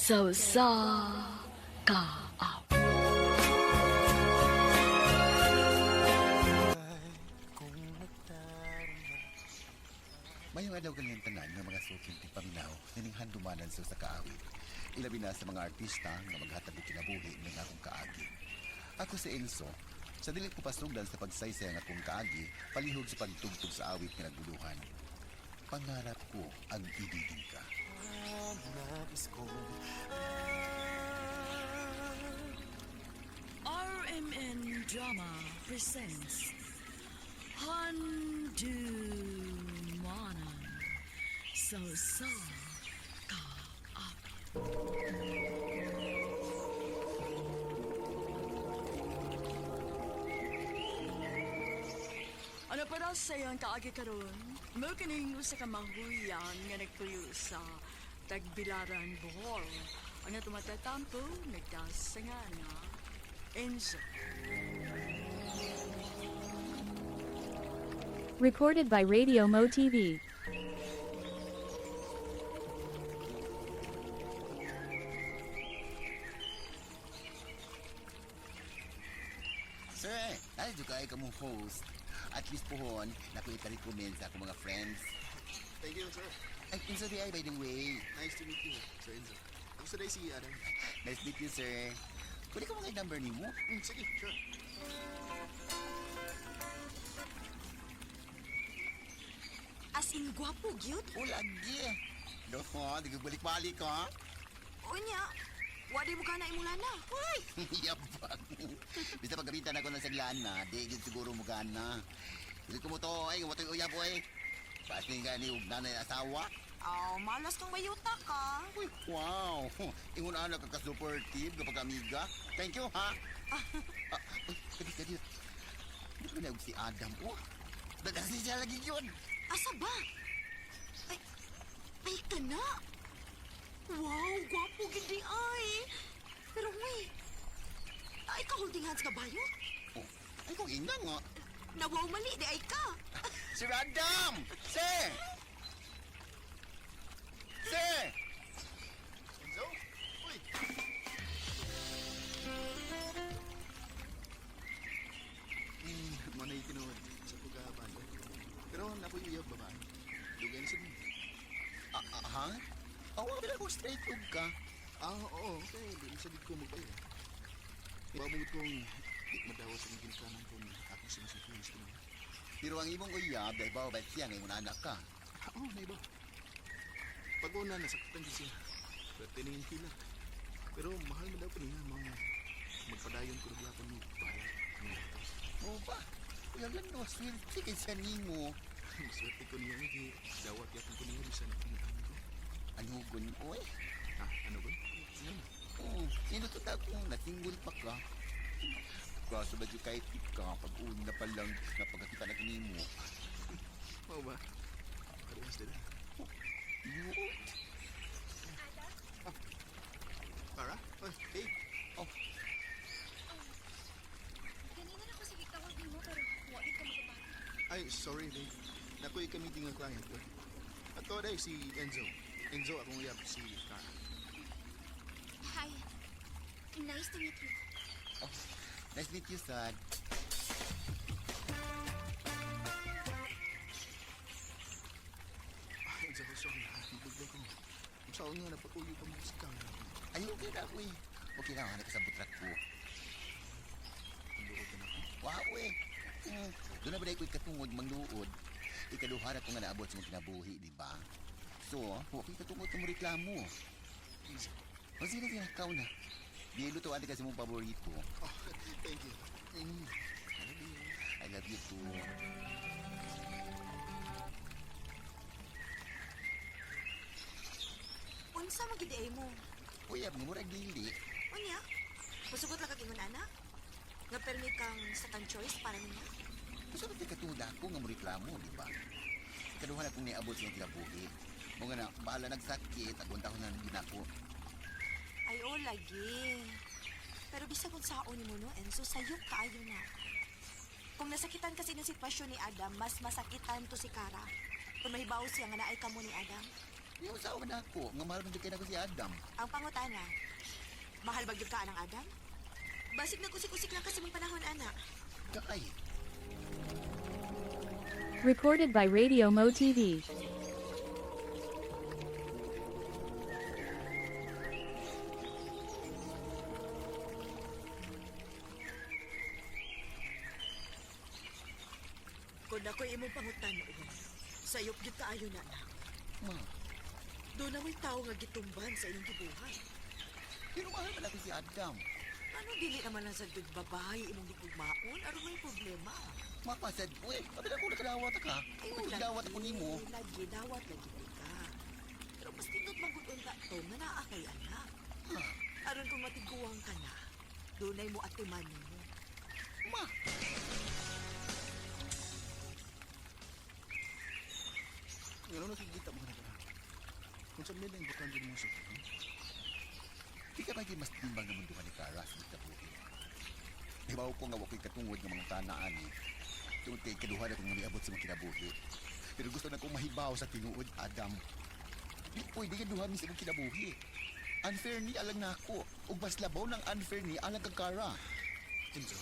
sa kaap. Mayong adlaw kanilang tanan ng mga suking tipaminaw nininghan dumanan sa kaawit. Ilabi na sa mga artista nga maghatag og kinabuhi ning akong kaagi. Ako si Enzo. Sa dili ko pasugdan sa pagsaysay nga akong kaagi, palihog sa pagtugtog sa awit nga naguluhan. Pangarap ko ang ibigin ka. Nais ko. RMN Drama presents Handumanan sa kaap. Ano para sa iyang kaagi karon? Mo kining usa ka mahuyan nga nagpuyo sa Tagbilaran, Bohol. Ano tumatatampo nagdasangan na Enzo. Recorded by Radio Mo TV. Sir, ay juga ay kamong host. At least pohon, nakuha ka-recommend sa akong mga friends. Thank you, sir. Ay, Enzo di ay, by the way. Nice to meet you, Sir Enzo. Ako sa si Adam. Nice to meet you, sir. Pwede ko mga number ni mo? Sige, sure. As in, gwapo, gyud. O, lagi. Doon, di ko balik-balik, ha? Unya, wadi mo ka na imulana. Hoy! Yabang. Basta pagkabitan ako ng saglaan na, di yun siguro mo na. Hindi ko mo to, ay, mo to yung uyab, ay. Pasti nga ni nanay asawa. Oh, malas kang mayuta ka. Uy, wow. Ingon anak ka ka-supportive kapag amiga. Thank you, ha? Uy, kadit. Hindi ko na si Adam, oh. Dadasi siya lagi yun. Asa ba? Ay ka na. Wow, gwapo gindi ay. Pero may, ay ka holding hands ka ba yun? Oh, ay kung ina nga. Nawaw mali, di ay ka. Sir Adam! Sir! Sir! Enzo? Uy! Manay tinuod sa pagkabanda. Pero ako yung iyab babae. Dugay na sa mo. Ha? Awa ka ko straight ug ka. Oo. Okay, di na sabi ko magbayo. Ibabagod kong di madawas ang ginikanan kung aking sinasifilinis ko naman. Pero ang imong uyab, dahil ba ba siya ngayon anak ka? Oo, na iba. Pag-una, nasaktan din siya. Pero tiningin kila. Pero mahal mo daw pa niya mga magpadayon ko nagyapon mo. Bahala. Oo ba? Uyab lang no, swerte kay siya nimo. Swerte ko niya nga dawat yapon ko niya bisan pinataan ko. Anugon, oy. Ha? Ano ba? Ano? Oo, sino to kung natinggol pa ka? Kaso ba yung kahit ka, pag-una pa lang napagkakita na kinimo. Oo ba? Parehas din. Yun. Para? Oh, hey. Oh, Ganina na ko sige tawag mo, pero wadi ka magpapag. Ay, sorry, babe. Nakoy ka meeting ng client ko. Ato dahil si Enzo. Enzo, akong uyab si Cara. Hi. Nice to meet you. oh. Nice meet you, son. Enzo, sorry ha. Mabugbay ko. Kung saan nga napatuloy ka mo sa camera. Ay, okay na ako eh. Okay na, hanap ka sa butrak ko. Pagluod ka na ako. Wow eh. Doon na ba na iko'y katungod mangluod? Ikaduha na ko nga naabot sa mga kinabuhi, di ba? So, okay katungod ka mo reklamo. Easy. O sige, ikaw na. Di lutuan ka sa mong paborito. Oh, thank you. I love you too. Unsa magiday mo? Uyab, nga murag dili. Unya, masugot lang kagingon ana? Nga permit kang second choice para niya? Gusto natin katungod ako nga mo reklamo, di ba? Ikaduha na kong niabot sa iyong kinabuhi. Mga na, bahala nagsakit, at ko na ginako. Ay, oh, lagi. Pero bisa kung saon mo, no, Enzo, sayok kaayo na. Kung nasakitan kasi ng sitwasyon ni Adam, mas masakitan to si Cara. Kung mahibaw siya nga naay ka mo ni Adam. Yung usawa na ako, nga mahal man dyan kayo na ko si Adam. Ang pangutana, mahal ba gyud ka ng Adam? Basig nagkusik-usik lang kasi mong panahon, ana. Kay, Recorded by Radio Mo TV. Kung ako imong pangutan-on, sayop gyud kaayo na na. ma, Doon na may tao nga gitumban sa inyong gibuhat. pero mahal man ako si Adam. Ano dili naman lang sa dud babae imong gigugmaon aron may problema. Mapasad, uy, pabila ko nakadawat ka. Kung dawat ako nimo. Lagi dawat lagi ka. Pero mas tindot magudon ka to nga naa kay anak. Aron kung matiguang ka na, dunay mo atiman mo. Ma, Ano nakikita mo ka na? Kung sa mga yung butang dyan mo sa di ka ba mas timbang naman doon ni Cara sa itabuhin? Hibaw ko nga wako'y katungod ng mga tanaan eh. Tungod kay kaduhan akong namiabot sa mga kinabuhi. Pero gusto na kong mahibaw sa tinuod, Adam. Di pwede ka duha mi sa mga kinabuhi. Unfair ni alang na ako. Ug mas labaw ng unfair ni alang kag Cara. Enzo,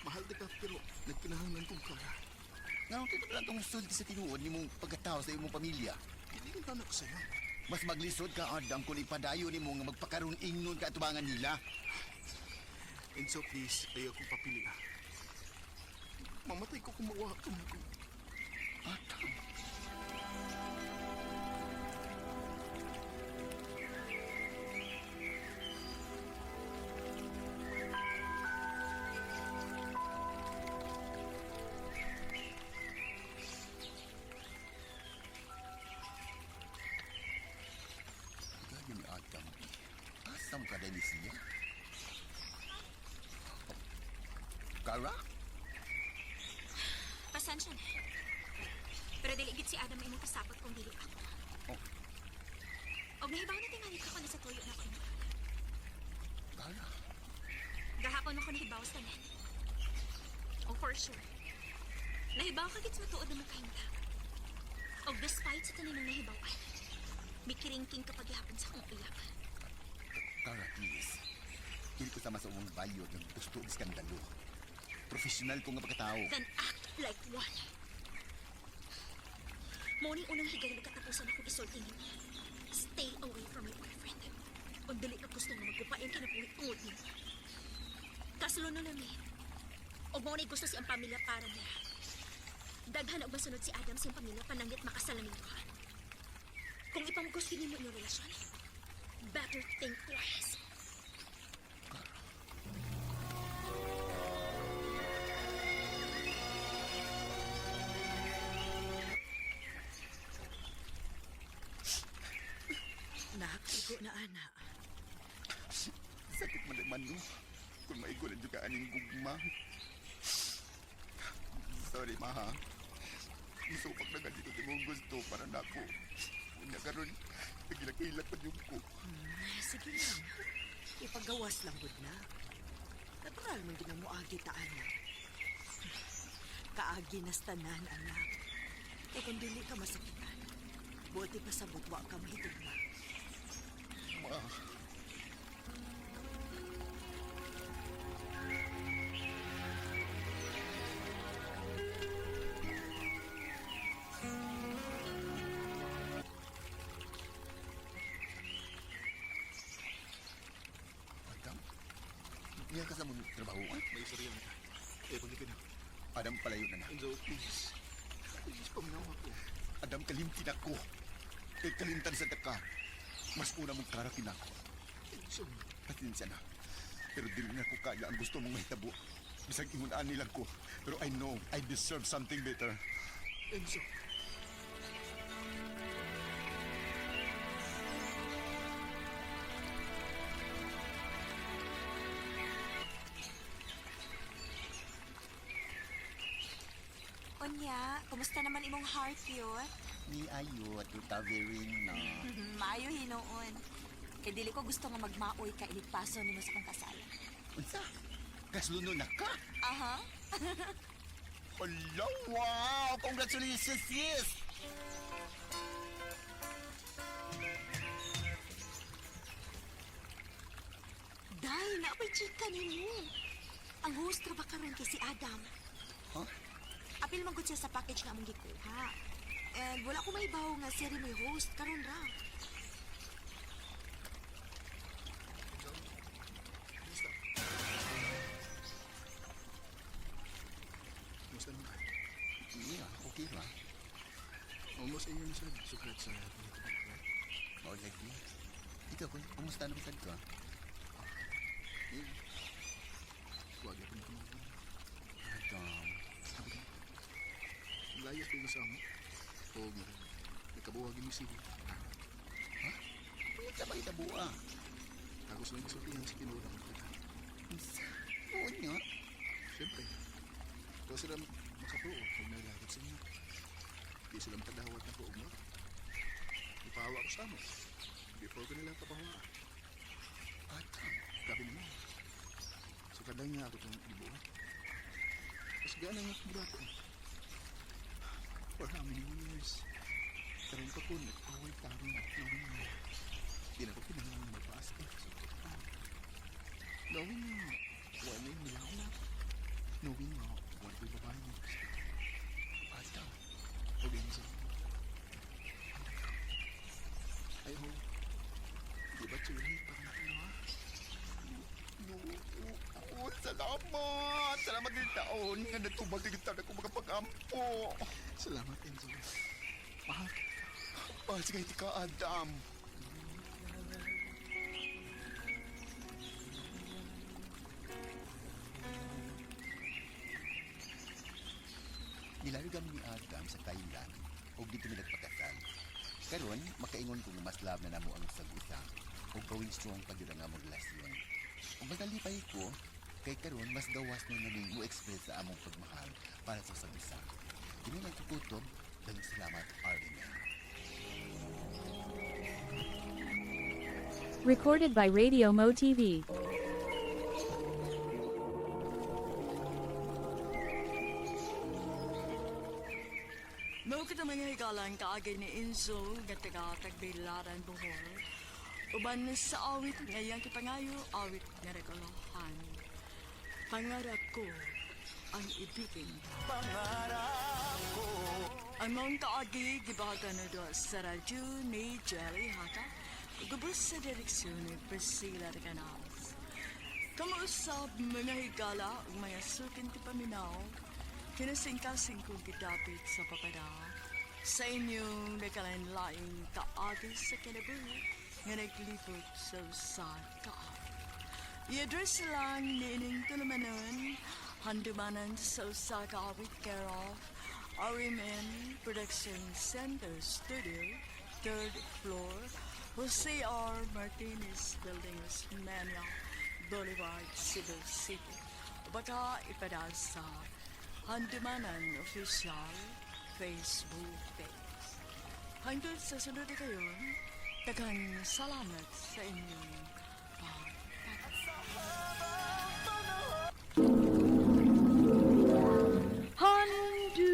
mahal di ka pero nagkinahanglan kong kara. Nga kay lang tong sulti sa tinuod ni mong pagkatao sa imong pamilya. Hindi ko tanak sa'yo. Mas maglisod ka, Adam, kung ipadayo ni mo nga magpakaroon ingnon ka atubangan nila. Enzo, please, ayaw kong papili na. Mamatay ko kung mawa ka mo. Adam. Gaya ni Adam. Asam ka din siya? Cara? Pasensya na. Pero dili gid si Adam imong kasapot kung dili ako. Oh. Og nahibaw na tingali ka ko na sa tuyo na ko. Cara? Gahapon ako nahibaw sa net. Oh, for sure. Nahibaw ka gid sa tuod na makahinta. Og despite sa tanin ng nahibawan, may kiringking kapag gihapon sa akong iyak. Cara, please. Hindi ko sama sa umong bayod ng gusto ng skandalo. Profesional ko nga pagkatao. Then act like one. Morning unang higay na katapusan akong isulti niyo. Stay away from my boyfriend. Kung dili ka gusto nga magkupain ka na buhay tungod niyo. Kaslo na lang eh. O mo gusto siyang pamilya para niya. Daghan og masunod si Adam siyang pamilya pananggit makasalamin ko. Kung ipamugos kini mo inyong relasyon, better think twice. Nakakaigo na ana. Sakit man naman no. Kung maigo na ka aning gugma. Sorry, maha. Isupak na ganito di mong gusto para na ako. Nagkaroon, nagilak-hilak pa yung ko. Sige lang. Ipagawas lang gud na. Natural man gid ang muagi ta anak. Kaagi na tanan anak. E kung dili ka masakitan, buti pa sa butwa ka mahigugma. Ma. Adam? Niya ka sa mong trabaho, ah? May istorya na ka. Eh, pag na. Adam, palayo na na. Enzo, please. Please, paminawa ko. Adam, kalimtin ako. Kay kalimtan sa daka. Mas una mong karakin ako. Enzo, Pasensya na. Pero dili na ko kaya ang gusto mong mahitabo. Bisag ingunaan nilang ko. Pero I know I deserve something better. Enzo. Unya, kumusta naman imong heart yun? Ni ayot, recovering na. Maayo hinoon. Kay dili ko gusto nga magmaoy ka ilipaso nimo sa kong kasal. Unsa? Kasluno na ka? Aha. Hello, wow! Congratulations, sis! Day, naapay chika ni mo. Ang host ra ba karon kay si Adam? Huh? Apil man gud siya sa package nga among gikuha. And wala ko maibaw nga siya rin may host karon ra. Kumusta? Kumusta naman? Yeah, okay ra. Almost a year na siya sukat sa pinito. Maod lagi. Ikaw, kumusta naman sad ka? Huwag ako na kumagin. Adam. Layas ko sa amo. O nagkabuhagin mo sige. Ano ka ba itabuha? Ako sila kasultihan sa kinuha ng kita. Oo nga. Siyempre. Kung sila makapuo, kung nalagot sa inyo. Di sila matadawat na puog mo. Ipahawa ko sa amo. Before ko nila kapahawa. Adam. Gabi naman. So kadang nga ako itong ibuhat. Tapos gana nga burato. For how many years? Karoon pa po, nag-away tarong knowing na di na ko pinangalang mag-basket. So, knowing na wala yung nilaw na. Knowing na wala yung babae mo. Adam. O din sa I hope di ba tsuri pag nakuha? Oo, salamat! Salamat din taon nga natubag din kita na kung magpag-ampo. Salamat, Enzo. Mahal. Sige, ka, Adam. Nilargam ni Adam sa Thailand o dito mi nagpakasal. Karon, makaingon kung mas love na namo ang usag-usa o going strong pag yun ang among relasyon. Kung magalipay ko, kay karon mas gawas na namin mo express sa among pagmahal para sa usag-usa. Dili nagkukutob, dahil salamat, RMN. Recorded by Radio Mo TV. Mao kita mga higalan kaagay ni Enzo nga taga Tagbilaran, Bohol. Uban sa awit ngayang kipangayo, awit nga regalahan. Pangarap ko ang ibigin. Pangarap ko. Ang mong kaagi gibagan na doon sa radyo ni Jelly Hata. Gubos sa direksyon ni Priscilla de Canals. Kamuusap mga higala ang mga sukin ti paminaw. Kinasingkasing kong kitapit sa papada sa inyong nakalanlaing kaagi sa kinabuhi nga naglipot sa usad ka. I-address lang ni ining tulumanon handumanan sa usad ka with care of RMN Production Center Studio, 3rd floor, Jose R. Martinez Building, Osmeña Boulevard, Cebu City. Baka ipadal sa Handumanan Official Facebook page. Hanggang sa sunod na kayo, daghang salamat sa inyong Handumanan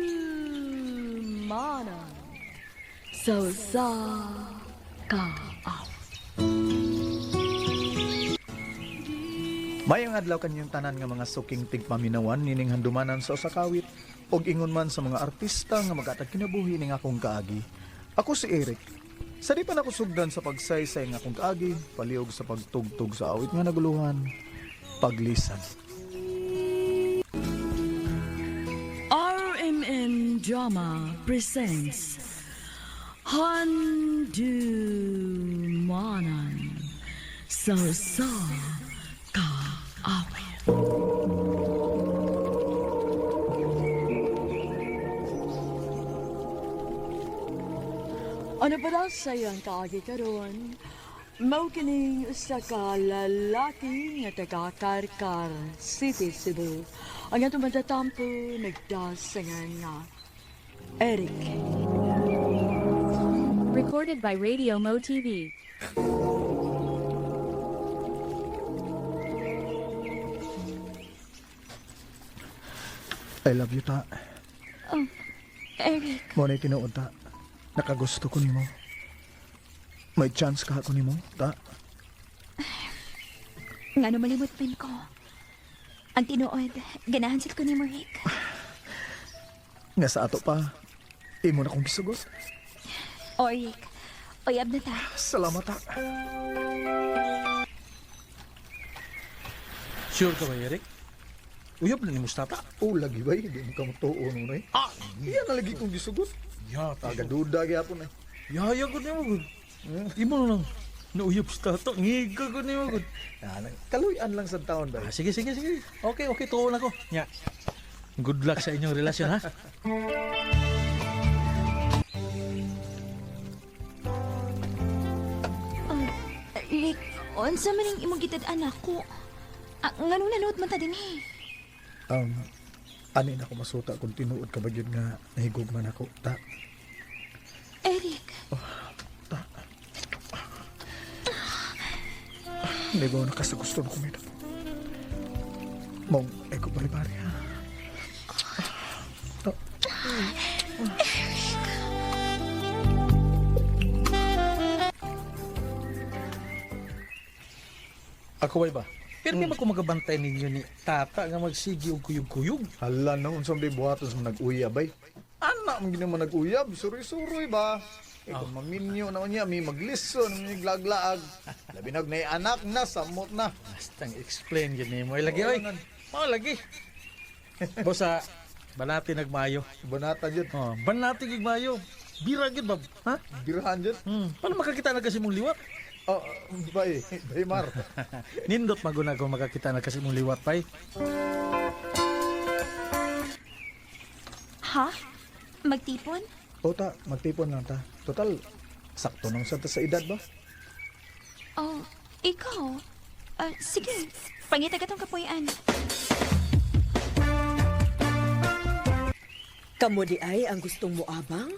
sa Mayang adlaw kanyang tanan nga mga suking tigpaminawan nining handumanan sa usakawit og ingon man sa mga artista nga magatag kinabuhi ning akong kaagi. Ako si Eric. Sa di pa na ko sugdan sa pagsaysay nga akong kaagi, paliog sa pagtugtog sa awit nga naguluhan, paglisan. RMN Drama presents Handumanan sa kaawit. Ano ba daw sa iyang kaagi karon? Mao kining usa ka lalaki nga taga Karkar City, Cebu. Ang atong matatampo nagdasangan nga Eric. Recorded by Radio Mo TV. I love you, ta. Eric, Mo na tinuod, ta. Nakagusto ko nimo. May chance ka ako nimo, ta. Nga no malimot pin ko. Ang tinuod, ganahan sila ko ni Rick. Nga sa ato pa, imo na kong gisugot. O Rick, uyab na ta. Salamat ha. Sure ka ba, Eric? Uyab na ni Mustafa. Oh, lagi ba? Hindi mo ka matuo nun eh. Ah! Iyan na lagi kong gisugot. Ya, Tagaduda gyapon eh. ya ko niya magod. Imo na lang. Nauyab sa tato. Ngiga ko niya magod. Kaluyan lang sa taon ba? Ah, sige. Okay, tuon ako. Ya. Good luck sa inyong relasyon, ha? Rick, unsa man ang imong gitad anak ko? Ngano nanood man ta din eh. Ani na ako masuta kung tinuod ka ba yun nga nahigugman ako. Ta. Eric, Hindi ba nakasagusto na kumita po? Mong, ay ko bari-bari ha. Ta. Ako ba? Pero di ba kung magabantay ninyo ni Tata nga magsigi og kuyog-kuyog? Hala na, unsang di buhatos mo nag-uyab ay. Anak mo gina mo nag-uyab, suroy-suroy ba? Ikaw maminyo na niya, may maglison, may glaglaag. Labinag na yung anak na, samot na. Bastang explain yun mo. Ay, lagi, oy. Lagi. Bosa, banati nagmayo. Banata dyan. Banati nagmayo. Bira gid ba? Ha? Birahan dyan. Paano makakita na kasi mong liwat? Oh, bay Mar. Nindot maguna kung makakita na kasi mong liwat, pay. ha? Magtipon? O ta, magtipon lang ta. Total, sakto nung sa edad ba? Oh, ikaw? Sige, pangita ka tong kapuyan. Kamo di ay ang gustong mo abang?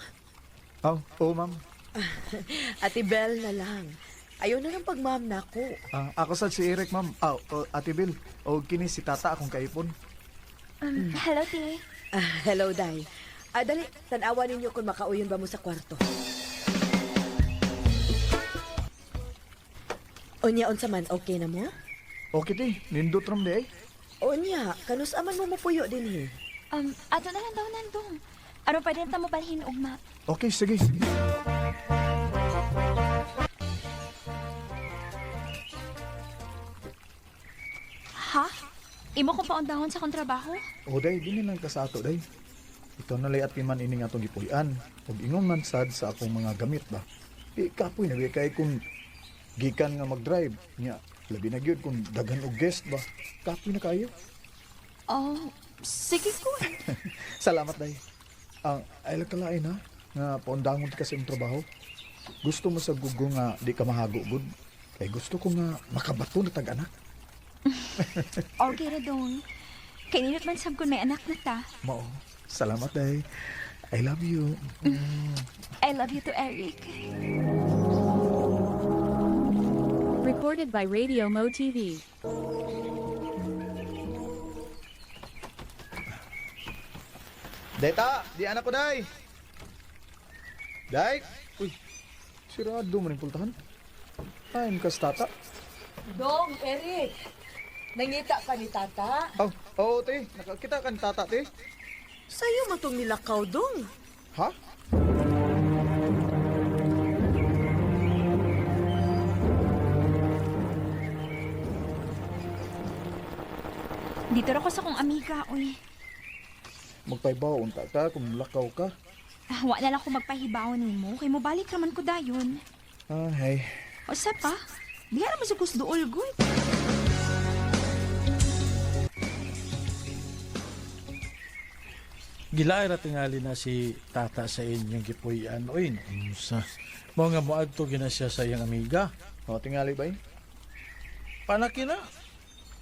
Oo, ma'am. Ate Bel na lang. Ayaw na ng pagmam na ako. Ako sa si Eric, ma'am. Ate Bill. O kini si Tata akong kaipon. Hello, Ti. Hello, Day. Dali, tanawa ninyo kung makauyon ba mo sa kwarto. Unya, unsa man, okay na mo? Okay, ti. Nindot ram di ay. Unya, kanus aman mo mapuyo din eh. Ato na lang daw nandong. Ano pa din mo balhin ugma? Okay, sige. Ha? Imo kong paundahon sa kontrabaho? O, day, di lang ka sa ato, day. Ito na layat man ining atong gipuy-an. Ug ingon man sad sa akong mga gamit ba. Di kapoy na kay kung gikan nga mag-drive. Nya, labi na gyud kung daghan og guest ba. Kapoy na kayo. Oh, sige ko. Salamat, day. Ay lang kalain ha. Nga paundangon ka sa imong trabaho. Gusto mo sa gugo nga di ka mahago gud. Kay gusto ko nga makabato na tag-anak. Okay ra dong. Kaninot man sab kun may anak na ta. Mao. Salamat, day. I love you. I love you to Eric. Recorded by Radio Mo TV. Deta, di anak ko, day. Day? Uy, sirado mo rin pultahan. Ay, kas tata. Dong, Eric. Nangita ka ni Tata? Oo, te. Nakakita ka ni tata, te. Sa'yo matong nilakaw, Dong. Ha? Dito ra ko sa kong amiga, uy. Magpaibaw, unta ka kung lakaw ka. Wa na lang ko magpahibaw nimo kay mo balik raman ko dayon. Hey. O sa pa? Di ra mo sa kusdool, good. Gilaay ra tingali na si Tata sa inyong gipuy-an. Uy, sa mo nga moadto gina siya sa iyang amiga. O, tingali ba yun? Panakin na.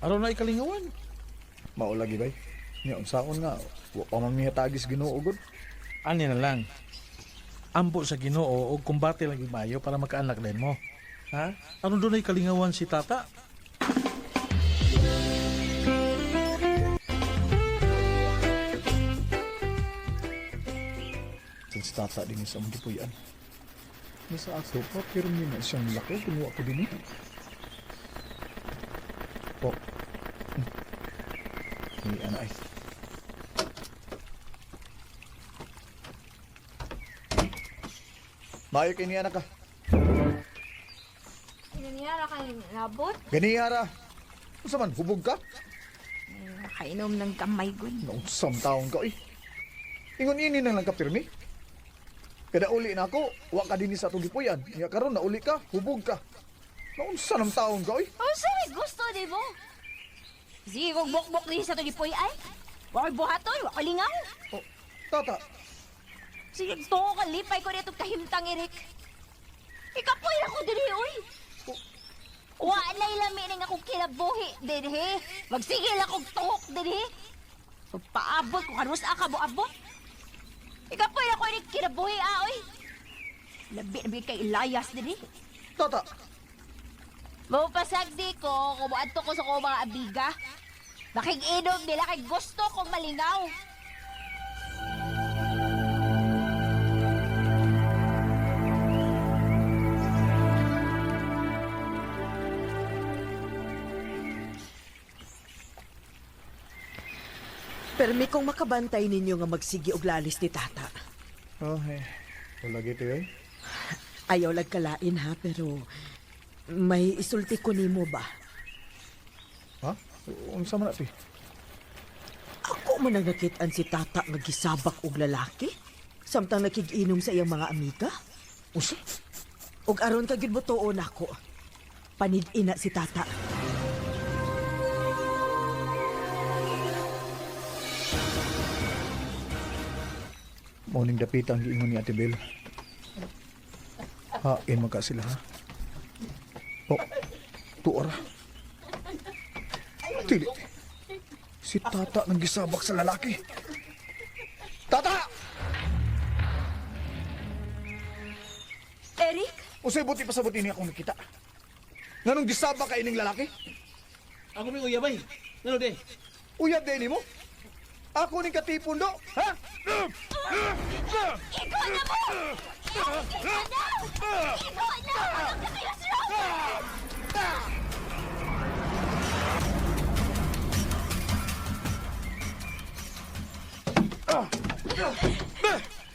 Araw na ikalingawan. Maulagi ba yun? Nga, unsaon nga. Wa pa man miya tagis ginuugod. Ani na lang. Ambo sa Ginoo og kumbate lagi mayo para makaanak din mo. Ha? Ano doon ay kalingawan si Tata? Si tata din sa mga gipuyan. Nasa ato pa, pero hindi na siyang lakaw. Kinuha ko din eh. eh. Maayo kay niya ka. Nangyara ka labot? Ganiyara. Unsa man, hubog ka? Nakainom ng kamay ko. Naunsam taong ka, eh. Ingon ini na lang ka, pirmi. Kada uli na ako, wa ka din sa atong gipuyan. Nga karon na uli ka, hubog ka. Naunsa ng taong ka, eh. Oh, sorry, gusto, di mo? Sige, kung bok-bok din sa tugipoy ay. Wakay buhatoy, wakay lingaw. Oh, tata, Sige, gusto ko kalipay ko dito kahimtang, Eric. Ikapoy ako diri, uy. Walay lami ning akong kinabuhi, dinhi. Magsigil akong tuhok, dinhi. Paabot ko kanus aka mo abot. Ikapoy ako ni kinabuhi, oy. Labi kay Elias, dinhi. tata. Mapasagdi ko, kumuadto ko sa ko mga abiga. Nakig-inom nila kay gusto kong malingaw. Permi kong makabantay ninyo nga magsigi og lalis ni tata. Oh, eh. Wala gito, eh. Ayaw lag kalain ha, pero may isulti ko nimo ba? Ha? Unsa man ati? Ako man ang nakitaan si tata nga gisabak og lalaki? Samtang nakig-inom sa iyang mga amiga? Usa? Og aron ka gid mo tuon ako. Panid-ina si tata. Morning dapit ang giingon ni Ate Bel. Hain magka sila, ha? Oh, tuora. Tili. Si tata nang gisabak sa lalaki. Tata! Eric? Usay buti pa sa buti niya akong nakita. Nganong gisabak ka ining lalaki? Ako may uyabay. Ano de? Uyab din mo? Ako ning katipon do, ha? Ikaw na mo! Ikaw na! Ikaw na! Ano ka kayo, Sir?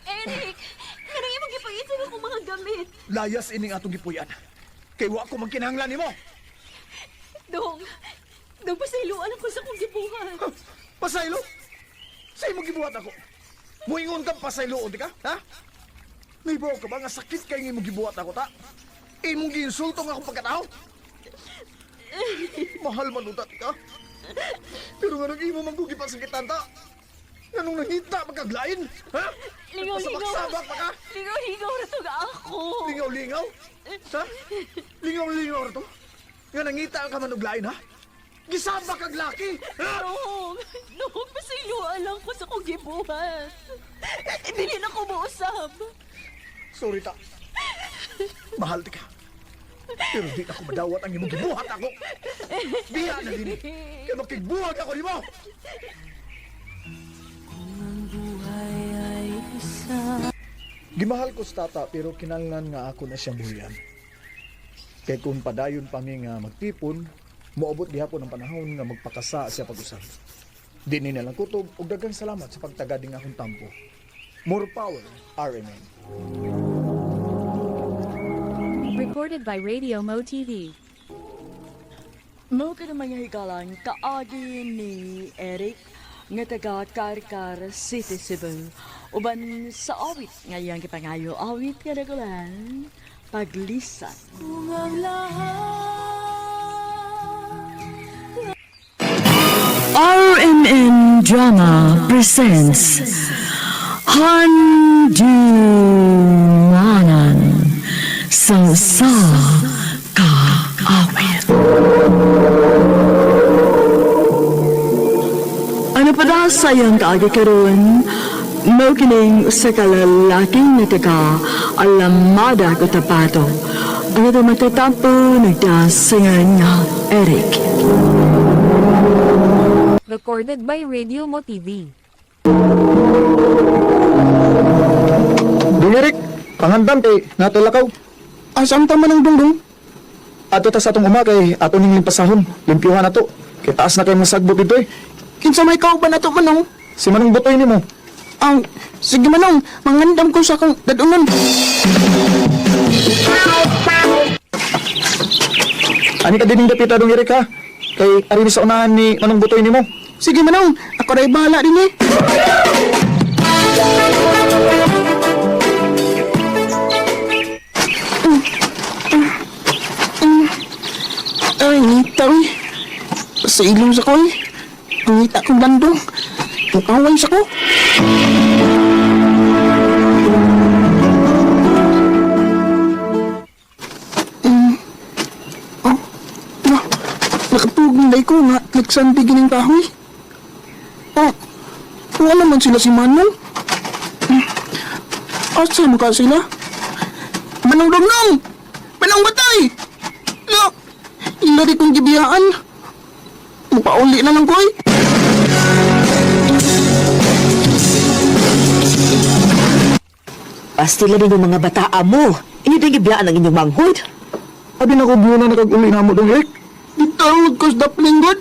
Eric! Kanang imong gipagitan akong mga gamit. Layas ining atong gipuyan. Kay wa ko magkinahanglan nimo. Dong, pasailuan ako sa kong gibuhan. Pasaylo? Sa imo gibuhat ako. Muingon ka pasaylo di ka, ha? Nibo ka ba nga sakit kay imo gibuhat ako ta? Imong giinsulto nga akong pagkatao. Mahal man utat ka. Pero nga nag-imo man kugi pa sakitan ta. Anong nangita magkaglain? Ha? Lingaw-lingaw. Pasabak pa ka? Lingaw-lingaw na to ga ako. Lingaw-lingaw? Ha? Lingaw-lingaw na to? Nga nangita ka man og lain, ha? Gisabak kag laki! Ha? Noong pasailuan lang ko sa kong gibuhan. Dili na ko mausap. Sorry ta. Mahal ti ka. Pero di ako madawat ang imong gibuhat ako. Biya na din. Kaya makigbuhat ako ni mo. Gimahal ko sa tata pero kinahanglan nga ako na siyang buhian. Kaya kung padayon pa mi nga magtipon, moabot gihapon ang panahon nga magpakasa siya pag-usab. Di ni nalang kutob ug daghang salamat sa pagtagad ning akong tampo. More power, RMN. Recorded by Radio Mo TV. Mo ka naman nga hikalan, kaagi ni Eric nga taga Karkar City, Cebu. Uban sa awit, ngayang kipangayo awit nga nagulan, paglisan. RMN Drama presents Handumanan sa Kaawit. Ano pa da sayang kaagi karon? Mo kining usa ka lalaking nagtaga alamada ko tapato. Ang ito matatampo nagdasingan nga Eric. Recorded by Radio Mo TV. Dong Eric, pangandan kay natulakaw. Asam ta man ang dungdung? Ato ta sa atong uma kay ato ning limpasahon. Limpyuhan na to. Kay taas na kay masagbot dito eh. Kinsa may kauban ato manong? Si Manong Butoy nimo. Ang sige manong, mangandam ko sa akong dadunon. Ani ka dining dapita dong Eric ha? Kay ari sa unahan ni Manong Butoy nimo. Sige manong, ako ray bahala din eh. Ay, ngitaw eh. Sa ilong sa ko eh. Ngita kong bandong. Ang away sa ko. Nakapugulay ko nga nagsandig ng kahoy. Wala naman sila si Manong. Asa mo ka sila? Manong Dongnong! Manong Batay! No! Ilari kong gibiyaan. Mupauli na lang ko eh. Pastila din yung mga bataa mo. Ini din gibiyaan ang inyong manghod. Abi na ko na nakag-uli na mo dong Eric. Gitawag ko sa daplingod.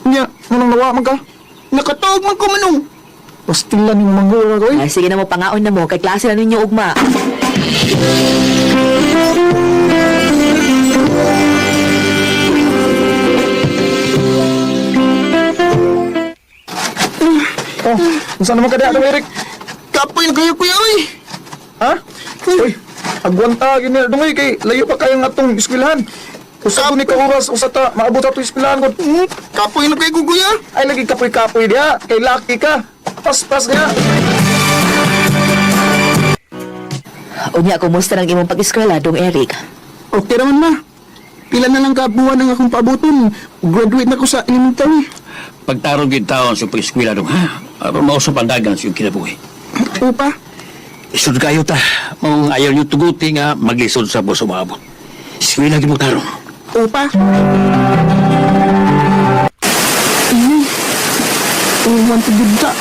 Nya, Manong nawa man ka. Nakatawag man ko Manong. Pastilan yung manghura ko eh. Ay, sige na mo, pangaon na mo. Kay klase na ninyo ugma. Oh, saan naman ka diya dong Eric? Kapoy na kayo kuya oy. Ha? Uy, agwanta gini dong kay layo pa kayong atong eskwelahan. Usab ni ka oras usa ta maabot ato eskwelahan ko. Kapoy na kayo kuya. Ay lagi kapoy-kapoy diya, kay lucky ka. Pas-pas diya. Unya, kumusta ng imong pag-eskwela, Dong Eric? Okay naman ma. Pila na lang kabuhan ang akong paaboton. Graduate na ko sa elementary. Pagtarong yung taon sa pag-eskwela dong, ha? Aron mausap ang dagan sa iyong kinabuhi. Upa. Isod kayo ta. Mong ayaw niyo tuguti nga maglisod sa buso maabot. Eskwela lagi mo tarong. Upa. Uwan to gudda.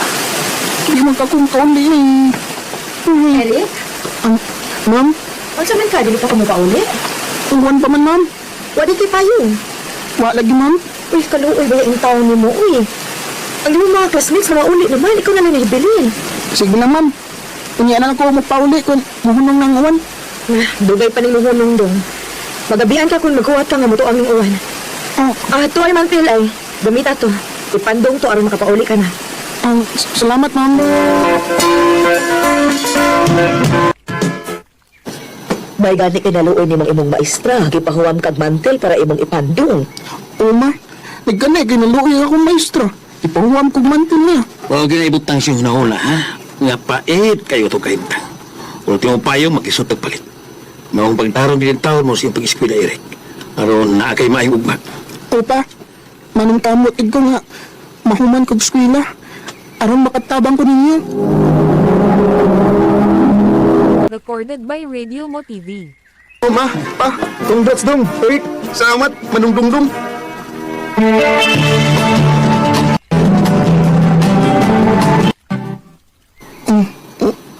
Hindi man ka kung kauli eh. Eric? Ma'am? Ang saman ka, dili ka kumupauli? Uwan pa man ma'am. Wadi kay payong. Wa lagi ma'am. Uy, kaluoy ba yung taon ni mo, uy? Ang iyong mga classmates, mga uli naman, ikaw na lang nahibilin. Sige na ma'am. Unya na lang ko magpauli kung muhunong ng uwan. Dugay pa ning muhunong dong. Magabihan ka kung magkuhat ka nga mo to ang uwan. To ay mantil ay. Gamita to. Ipandong to aron makapauli ka na. Salamat ma'am. May gani kinaluoy ni mga imong maestra. Gipahuwam kag mantel para imong ipandong. Ma, nagkanay kinaluoy akong maestra. Ipahuwam kong mantil niya. Huwag ginaibutang siya huna-huna, ha? Nga pait kayo to kaibutang. Ultimo payo, mag-isot palit. Maong pagtarong din taon mo siyang pag-eskwela, Eric. Aron na kay maayong ugma. Opa, manong kamot ko nga. Mahuman kong eskwela. Aron makatabang ko ninyo. Recorded by Radio Mo TV. Ma, pa, Congrats dong, Eric. salamat, manong dungdung.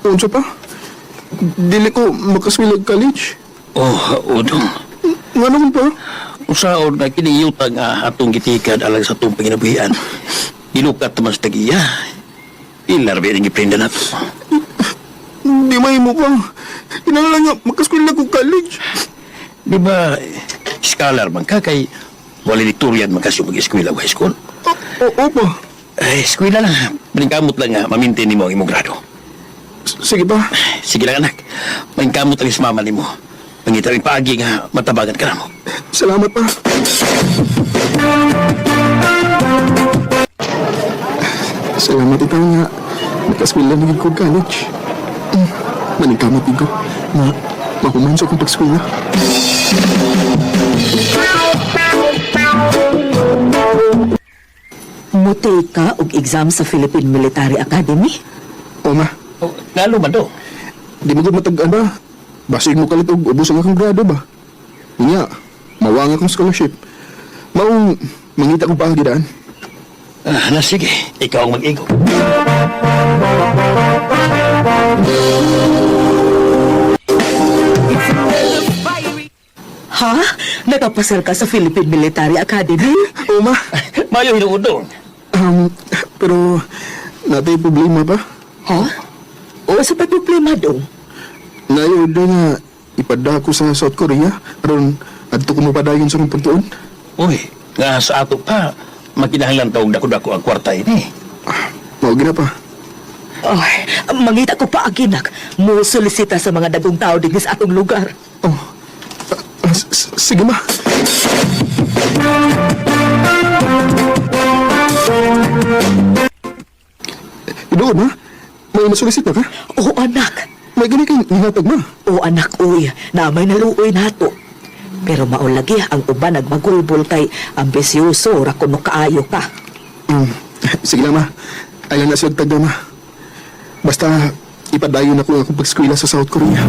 Unsa pa? Dili ko makaswilag college. Oh, udong. Nga naman pa? Usaon na kiniyutang atong gitikad alang sa itong panginabuhian. Ilukat naman sa tagiya. Ilar ba yung iprinda na to? Di may mo pa. Inalang nga, makaswilag ko college. Di ba, scholar man ka kay valedictorian man kasi mag-eskwela o high school? Opo. Ay, eskwela lang. Maningkamot lang nga, mamintin ni mo ang imong grado. Sige pa. Sige lang, anak. Maningkamot lang is mama ni mo. Mangitar yung paagi nga, matabagan ka na mo. Salamat pa. Salamat ikaw nga. Nakaswila na ko college. Maningkamot ko. Mahuman sa kong pagswila. Mutay ka og exam sa Philippine Military Academy? O ma, Oh, lalo man do. di mo matagaan ba? Basig mo kalit og ubos ang akong grado ba? Nga, mawang akong scholarship. Maong mangita kong paagidaan. Na sige, ikaw ang mag-igo. Ha? Nakapasal ka sa Philippine Military Academy? O ma, Mayo hinuudong. Pero, natay problema pa. Ha? O sa pa problema dong? Nayo doon nga, ipada ko sa South Korea. Aron, adto ko mapadayon sa kong pagtuon. Uy, nga sa ato pa, makinahanglan taong dako-dako ang kwarta ini. Mao gina pa. Ay, mangita ko pa aginak. Mo solisita sa mga dagong tao din sa atong lugar. Oh, sige ma. Doon ma, may nasulisita ka? Oo, anak. May gani kay nihatag ma. Oo, anak, uy. Na may naluoy nato. Pero maulagi ang uban nagmagulbol kay ambisyoso ra kuno kaayo ka. Sige lang ma. Ayaw na siya tagda ma. Basta ipadayon ako akong pag-eskwela sa South Korea.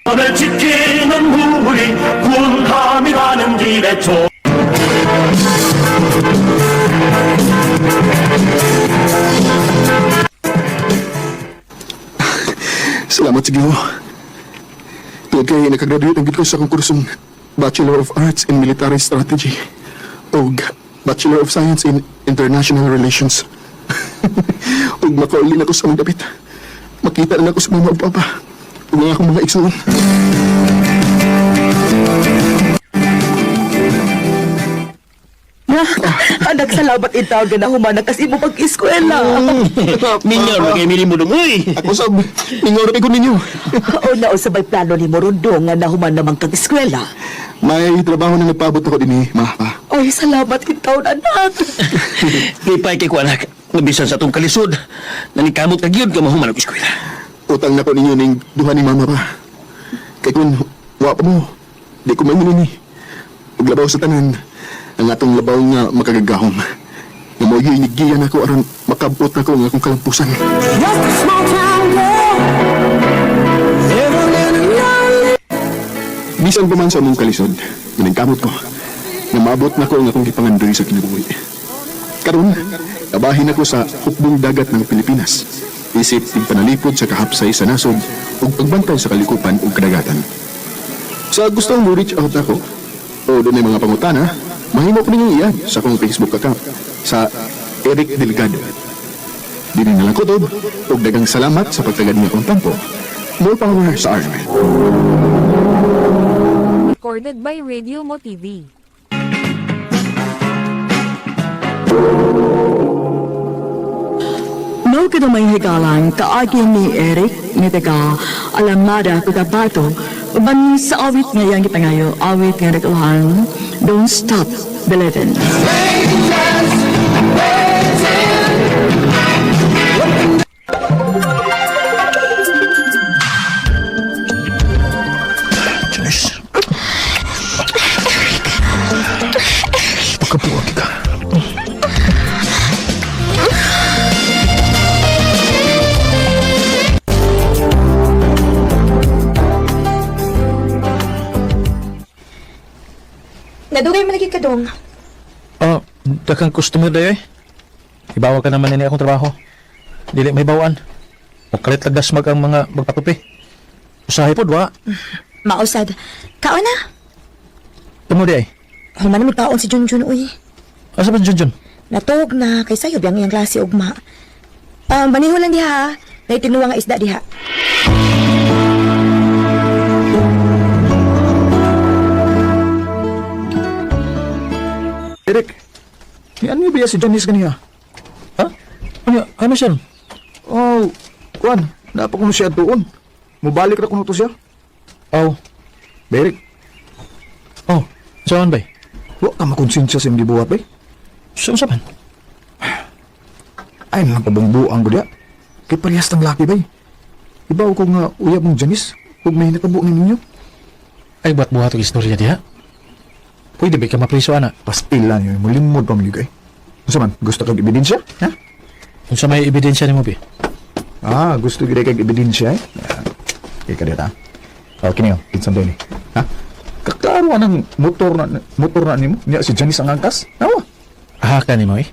을 지키는 우리 군함이 가는 길에 조 Salamat sa Ginoo. Tuod kay nakagraduate ang gid ko sa akong kursong Bachelor of Arts in Military Strategy o Bachelor of Science in International Relations. Ug makauli na ko sa mga dapit. Makita na ako sa mga papa. Ug ang akong mga igsoon. Anak, salamat itaw na humanak kasi mo pag-eskwela. Mingaw na kay Mili mo dong, uy! Ako sab, mingaw na ko ninyo. O na usabay plano ni Morundo nga nahuman namang kag-eskwela. May trabaho na nagpaabot ako din ma, pa. Ay, salamat itaw, anak. Lipay kay ko anak, nabisan sa itong kalisod. Nanikamot ka gyud ka mahuman ang eskwela. Utang na ko ninyo ning duha ni mama pa. Kay kun, wa pa mo. Di ko may ni. Paglabaw sa tanan, ang atong labaw nga makagagahom. Nga mo hinigiyan ako aron makabot na ko ang akong kalampusan. Bisan pa man sa among kalisod, ginagkamot ko. Nga maabot na ko ang akong gipangandoy sa kinabuhi. Karon, kabahin ako sa hukbong dagat ng Pilipinas. Isip ng panalipod sa kahapsay sa nasod ug pagbantay sa kalikupan ug kadagatan. Sa gustong mo reach out ako, o doon ay mga pangutana, mahimo ko ninyo iyan sa akong Facebook account sa Eric Delgado. Dili na lang ko to, ug dagang salamat sa pagtagad niya akong tampo. More power sa Armin. Recorded by Radio Mo TV. No kita may higalan kaagi ni Eric ni taga Alamada Cotabato uban sa awit ngayon kita ngayon awit nga nagkuhan Don't Stop Believin'. Janice. Pagkabuwag ka. Nadugay mo lagi ka dong. Dakang customer dayo eh. Ibawa ka naman nini akong trabaho. Dili may bawaan. O kalit lagas mag ang mga magpatupi. Usahay po, wa. Mausad. Kaon na. Tamo di ay. Human na magkaon si Junjun, uy. Asa ba Junjun? Natog na kay sayo biyang iyang klase ugma. Baniho lang diha. May tinuwa nga isda diha. Eric, ano yung biya si Janice kaniya? Ha? Ano siya? Oh, Juan, dapat ko na siya doon. Mubalik na ko na to siya. Oh, Eric, oh, saan ba? wa ka makonsensya sa hindi buhat ba? Saan saman? Ay, nakabungbuang ko diya. Kay parehas ng laki ba? Ibaw ko nga uyab mong Janice, huwag may nakabuo ninyo. Ay, ba't buhat ang istorya diya? Pwede ba ka mapriso, ana? Pastila niyo, mulimod pa mga kay. Gusto man, gusto kang ebidensya? Ha? Kung sa may ebidensya ni mo, bi? Ah, gusto gila kang ebidensya eh? Kaya ka dito. Okay niyo, kinsan doon eh. Ha? Kaklaro ng motor na nimo. Niya si Janice ang angkas. Nawa. Ah, ka nimo eh.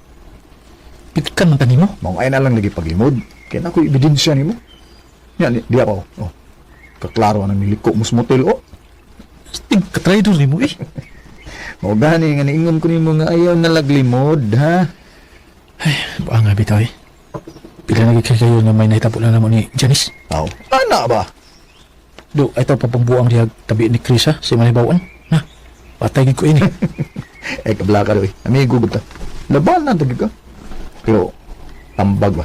Pitkan man tanimo. Mao ay na lang lagi paglimod. Kaya na ko ebidensya nimo. Niya, di ako. Oh. Kaklaro ng niliko mo sa motel. Oh. Stig ka-trader nimo eh. Mao gani nga niingon ko nimo nga ayaw na laglimod, ha? Ay, buang nga bitaw eh. Pila nagigay kayo nga may nahitabo na naman ni Janice. Aw. Ana ba? Do, ito papambuang diya tabi ni Chris ha, si Manibawan. Na, patay gid ko ini. Kabla ka doy. Amigo ba ta? Laban na tagi ka. Pero ambag ba?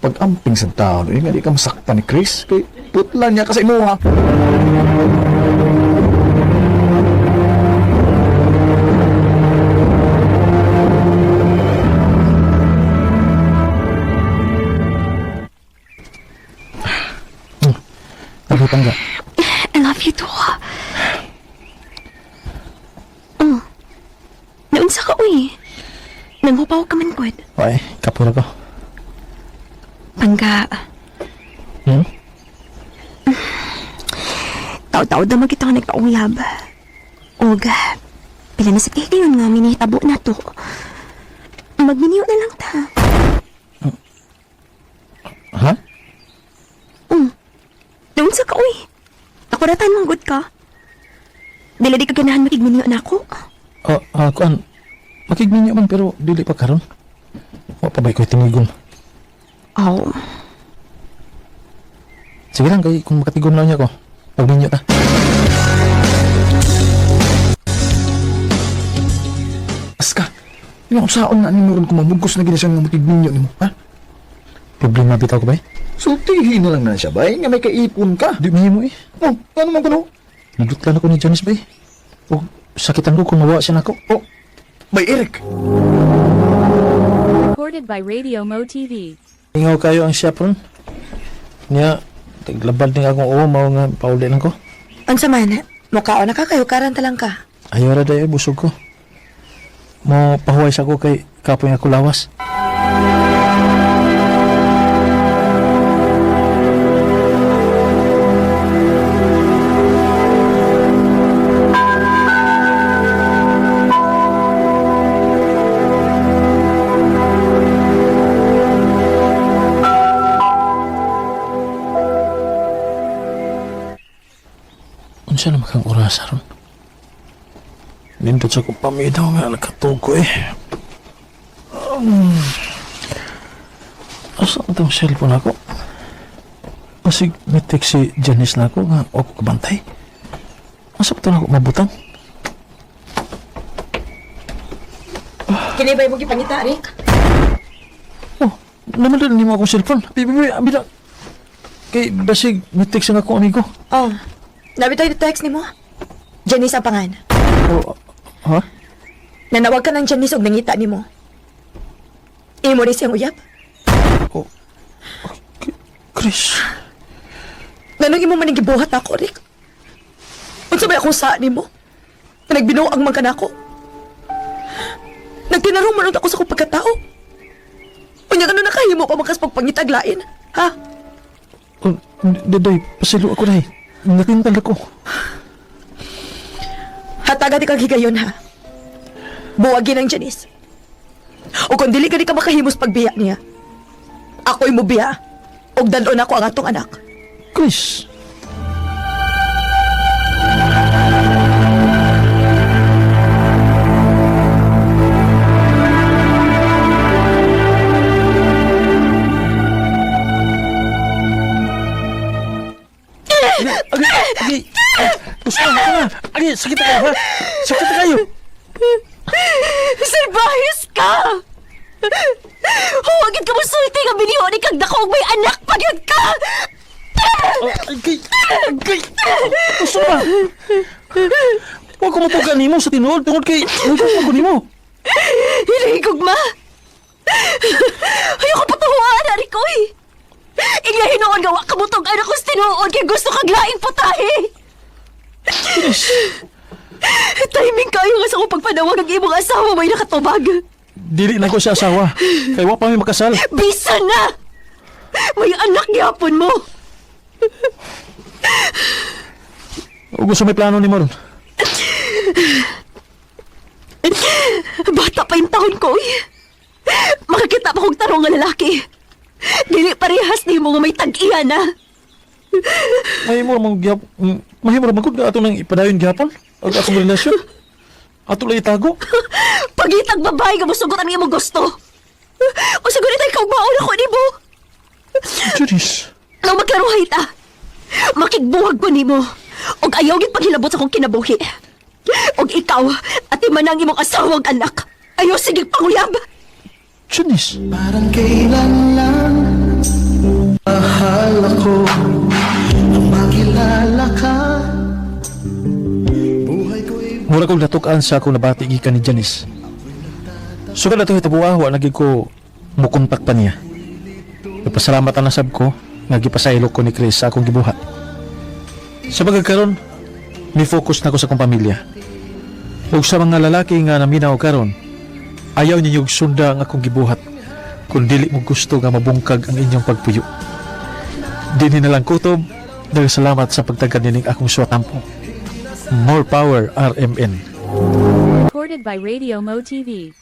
Pag amping sa tao, nga di ka masaktan ni Chris. Kay putlan niya kasi mo ha. Nagutang ka. I love you too. Oh. Naunsa ka, uy. Nanghupaw ka man, Kwed. Ay, kapura ko. Pangga. Taw-taw na magkita nagpaulab. Oga, pila na sa kayon nga minitabo na to. Magminiyo na lang ta. Ha? Naunsa ka, uy. Ako ratan mong good ka. Dila di ka ganahan makigminiyo na ako. Kuan. Makigminyo man pero dili pa karon. Wa pa bay ko tinigom. Oh. Sige lang kay kung makatigom na niya ko. Pagminyo ta. Aska. Yung saon na ni ron kumamugos na gina siyang makigminyo nimo, ha? Problema bitaw ko bay? Sultihin na lang na siya, bay. Nga may kaipon ka. Di mahimo eh. Oh, ano man ko no? Nagdutlan ako ni Janice bay. O, sakitan ko kung mawa siya nako. Oh, bay Eric. Recorded by Radio Mo TV. Ingaw kayo ang siya ron. Niya, taglabad ni akong mao nga pauli lang ko. Unsa man, mukhaon na ka kayo karanta lang ka. Ayaw ra dayo busog ko. Mo pahuway sa ko kay kapoy ako lawas. Unsa na makang oras aron? Nindot sa kong pamidaw nga nakatuko eh. Asa itong cellphone ako? Pasig may text si Janice na ako nga ako kabantay. Asa pa ito na ako mabutang? Kinibay mo gipangita, Rick? Oh, naman mo akong cellphone. Bila. Kay basig may text nga akong amigo. Oh, nabitoy yung text ni mo. Janice ang pangan. Oh, ha? Nanawag ka ng Janice og nangita ni mo. Imo rin siyang uyab. Oh, Chris. Nanong imo man gibuhat ako, Rick. Unsa may akong saan ni mo? Na nagbinuang man ka na ako. Nagtinarong man ako sa kong pagkatao. Unya ano nakahimo pa makas pagpangitaglain, ha? Oh, Daday, pasilo ako na eh. Natintal ako. Hataga di kang higayon, ha? Buwagin ang Janice. O kung dili ka di ka makahimos pagbiya niya, ako'y mubiya. Og danon ako ang atong anak. Chris. Agi, gusto ka na. Agi, sakit na kayo, ha? Sakit na kayo. Salbahis ka! Huwagin ka mo sulti nga biniho ni kag dakong may anak pa yun ka! Agay, gusto ba? Huwag ko matugan ni mo sa tinuod. Tungod kay, huwag ko ni mo. Hinahigog ma! Ayoko patuhuan, Arikoy! Inya hinoon gawa kabutong anak ko sa tinuod kay gusto kag laing putahe! Timing kayo nga sa kong pagpanawag ng imong asawa may nakatubag. Dili na ko sa asawa. Kaya wala pa may makasal. Bisa na! May anak gihapon mo! O gusto may plano ni mo ron? Bata pa yung taon ko, eh. Makakita pa kong tarong nga lalaki. Dili parehas ni mo nga may tag-iya na. Mahimo ra magud nga ato nang ipadayon gihapon og atong relasyon. Ato lang itago. Pagitag babae nga musugot ang imong gusto. O siguro tayo kaugmaon ako ni mo. Janice. Nang magkaruhay ta, makigbuwag ko ni mo. Og ayaw gid paghilabot sa kong kinabuhi. Og ikaw, at imanang imong asawang anak. Ayaw sige panguyab. Janice. Parang kailan lang mahal ako nang makilala ka. Buhay ko'y Mura kong natukan sa akong nabati gikan ni Janice. Sugad ato hitabuawa naging ko mukontak pa niya. Nagpasalamat ang nasab ko nga gipasaylo ko ni Chris sa akong gibuhat. Sa pagkakaroon, ni-focus na ko sa akong pamilya. Ug sa mga lalaki nga naminaw karon, ayaw ninyo sunda ang akong gibuhat kung dili mo gusto nga mabungkag ang inyong pagpuyo. Dinhi na lang kutob, salamat sa pagtagad nining akong suwatampo. More power, RMN. Recorded by Radio Mo TV.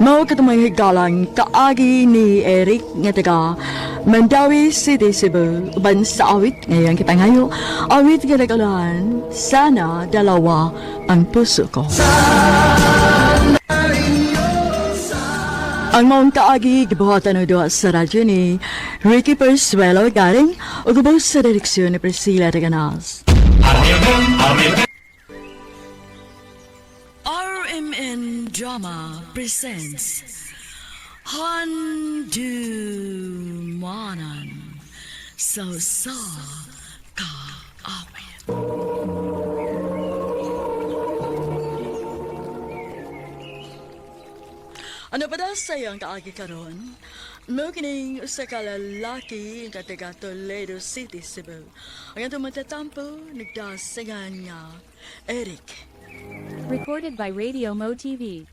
Mao katumay higalang kaagi ni Eric nga taga Mandawi City, Cebu. Uban sa awit ngayon kita ngayo. Awit nga nagalahan, sana dalawa ang puso ko. Ang maong kaagi gibuhatan o doa sa radyo ni Ricky Persuelo galing o gubos sa direksyon ni Priscilla Reganas. RMN Drama presents Handumanan sa kaawit. Ano pa daw sayang kaagi karon? Mukining usa ka lalaki nga taga Toledo City, Cebu. Ang atong magtatampo, nagdasingan nga Eric. Recorded by Radio Mo TV.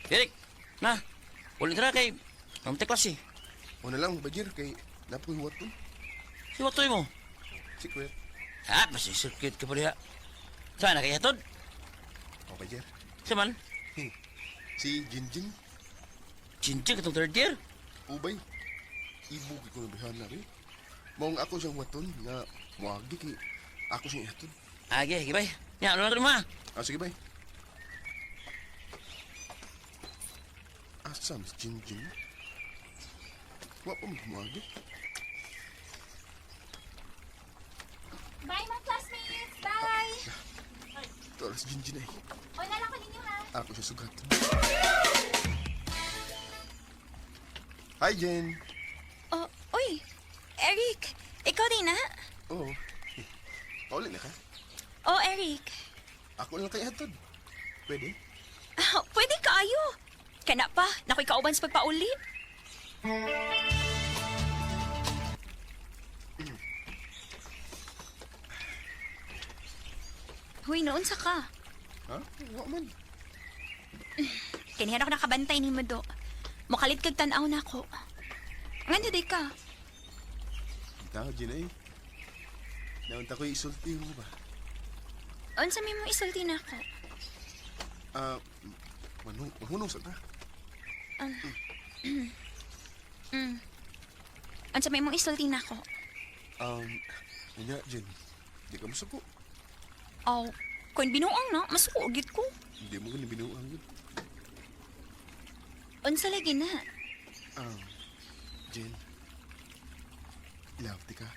Eric, na, ulit na kay Mamte klase. Una lang, Bajir, kay napoy huwat ko. Si Watoy mo. Si Kuya. Ah, basi circuit ka pa diha. Saan na kay hatod? O, Bajir. Saman? Si Jinjin. Jinjin katong third year? Ubay. Ibog ko na bihan na rin. Maong ako siyang waton nga muagi kay ako siyang ihatod. Agi, gibay. Ya, ano na ito ma? Sige, bay. Asam si Jinjin. Wa pa magmuagi. Bye, mga classmates! Bye! Ito si Jinjin ay. O, nalang ko ninyo, ha? Ako siya sugat. Hi, Jen. Oh, uy! Eric! Ikaw din, ha? Oo. Paulit na ka? Oh, Eric. Ako lang kay hatod. Pwede? Pwede ka ayo. Kana pa, nakoy kauban sa pagpaulit. Huy, noon sa ka. Ha? Wa man. Kanihan ako nakabantay ni Mado. Mukalit kag tanaw na ako. Ngano di ka? Tao, Jen ay. Naunta ko isulti mo ba? Unsa may mo isulti na ako? Manunong sa ta. Unsa may mo isulti na ako? Nga, Jen. Di ka masuko. Oh, kung binuang na, masukugit ko. Hindi mo ganun binuang yun. Unsa lagi na? Jen. Love, ka.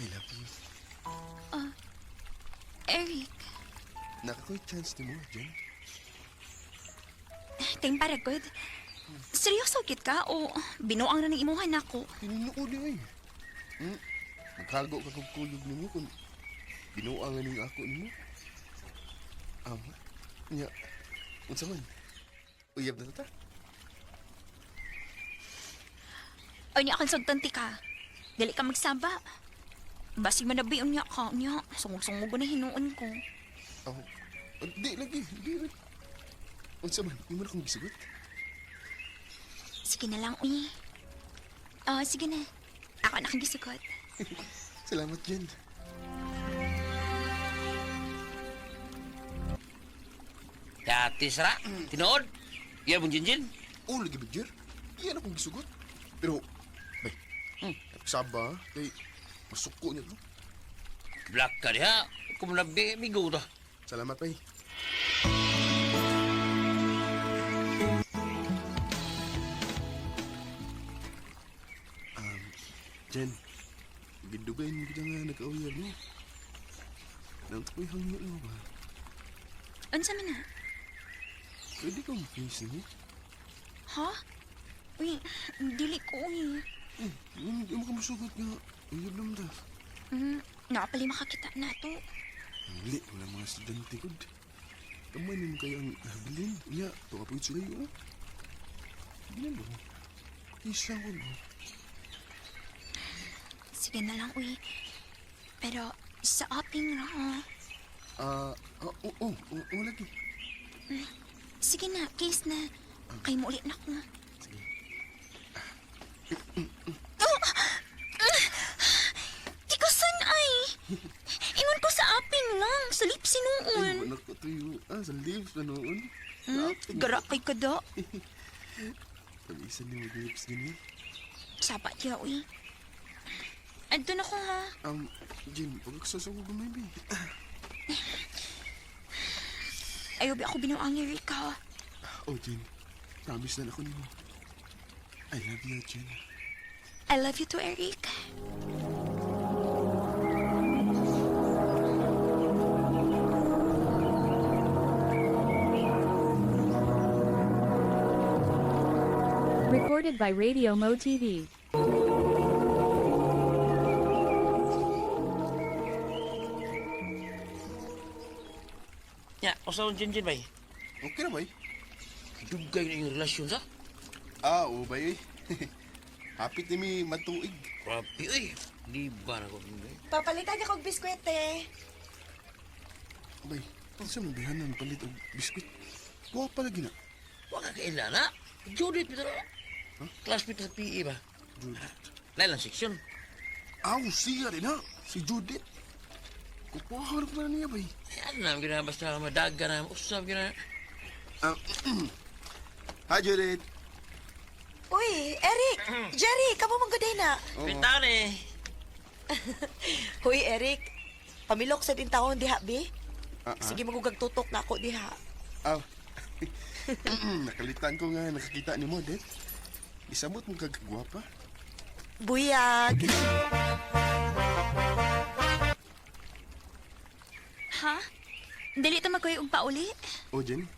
I love you. Eric. Nakakoy chance ni mo, Jen. Ting paragod. Seryoso kit ka o binuang na ng imuhan ako? Pinunood niya eh. Magkago ka kong kuyog ni mo kung binuang na ako ni mo. Nya, unsa man? Uyab na ta? O niya akan sugtanti ka. Dali ka magsaba. Basig manabiyon niya ka niya. Sungog-sungog na hinuon ko. Di lagi, di. Unsa man, imo na kong gisugot. Sige na lang, uy. Sige na. Ako na kang gisugot. Salamat, Jen. Dati sara, tinood. Iya mong Jinjin. Oh, lagi ba, Jer? Iyan akong gisugot. Pero, bay, saba, kay masuko niya to. Black ka diha. Kung nabi, migo to. Salamat, bay. Jen, gidugay mo kita nga nag-auyar mo. Nang ko'y hangyo mo ba? Unsa man na? Pwede kang face mo? Ha? Uy, dili ko, uy. Hindi mo ka masugot nga. Uyab lang ta. Nakapali makakita na to. Hindi, wala mga estudyante ko. Kamay mo kaya ang habilin. Iya, ito ka po yung sulayo. Hindi mo. Isa ko mo. Sige na lang, uy. Pero sa aping na, ha? Oo, lagi. Sige na, case na. Kay mo ulit na ko. Tikasan ay! Ingon ko sa aping lang, sa lips Ay, sinuon. anak ko tuyo. Sa lips na noon. Gara kay kada. Pag-isa ni mag-lips ganyan. Sapat ya, uy. Ando na ko, ha? Jen, pagkasasawag mo, maybe. Ayaw ba ako binuang ni Rika? Oh, Jen. Promise na ako niyo. I love you, Jen. I love you too, Eric. Recorded by Radio Mo TV. Ya, usaw ang Jinjin bay. Okay na, bay? Dugay na yung relasyon sa. Oo, bay. Hapit ni mi matuig. Grabe, uy. Di ba na ko bay? Papalitan niya kong biskwete. Bay, ano sa mabihanan palit og biskuit? Kuha pa lagi na. Wala ka ila na. Judith, bito na. Classmate sa PE ba? Judith. Lailang seksyon. Aw, siya rin ha. Si Judith. Kupaharap na niya, bay. Yan na, gina basta madaga na. Usap gina. Hi, Judith. Uy, Eric! Jerry, kamo mong gaday na. Pintaw ni. Uy, Eric. Pamilok sa din taon diha, bi? Sige, magugag tutok na ako diha. Aw. Nakalitan ko nga nakakita ni mo, Det. Isamot mo kagagwapa. Buyag! Ha? Dili ta magkuhay og pauli? O, Jen,